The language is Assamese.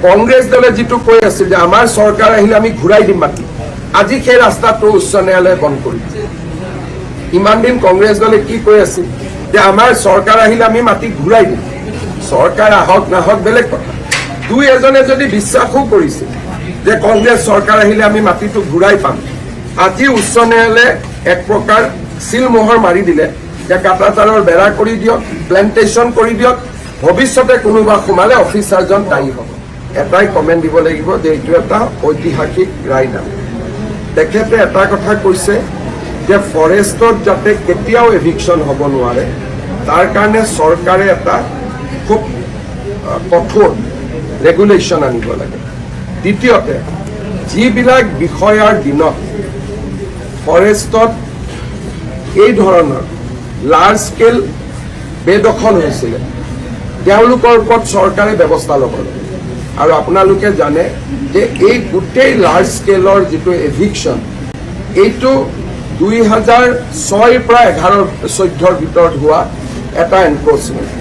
কংগ্ৰেছ দলে যিটো কৈ আছিল যে আমাৰ চৰকাৰ আহিলে আমি ঘূৰাই দিম মাটি, আজি সেই ৰাস্তাটো উচ্চ ন্যায়ালয়ে বন্ধ কৰিছে। ইমান দিন কংগ্ৰেছ দলে কি কৈ আছিল যে আমাৰ চৰকাৰ আহিলে আমি মাটি ঘূৰাই দিম, চৰকাৰ আহক নাহক বেলেগ কথা। দুই এজনে যদি বিশ্বাসো কৰিছিল যে কংগ্ৰেছ চৰকাৰ আহিলে আমি মাটিটো ঘূৰাই পাম, আজি উচ্চ ন্যায়ালয়ে এক প্ৰকাৰ চিলমোহৰ মাৰি দিলে যে কাটাতাৰৰ বেৰা কৰি দিয়ক, প্লেণ্টেশ্যন কৰি দিয়ক, ভৱিষ্যতে কোনোবা সোমালে অফিচাৰজন দায়ী হ'ব। এটাই কমেণ্ট দিব লাগিব যে এইটো এটা ঐতিহাসিক ৰায়নামা। তেখেতে এটা কথা কৈছে যে ফৰেষ্টত যাতে কেতিয়াও এভিকশ্যন হ'ব নোৱাৰে, তাৰ কাৰণে চৰকাৰে এটা খুব কঠোৰ ৰেগুলেশ্যন আনিব লাগে। দ্বিতীয়তে, যিবিলাক বিষয়াৰ দিনত ফৰেষ্টত এই ধৰণৰ লাৰ্জ স্কেল বেদখল হৈছিলে, তেওঁলোকৰ ওপৰত চৰকাৰে ব্যৱস্থা ল'ব লাগে। আৰু আপোনালোকে জানে যে এই গোটেই লাৰ্জ স্কেলৰ যিটো এভিকশ্যন, এইটো 2006 পৰা 11-14 ভিতৰত হোৱা এটা এনক্ৰচমেণ্ট।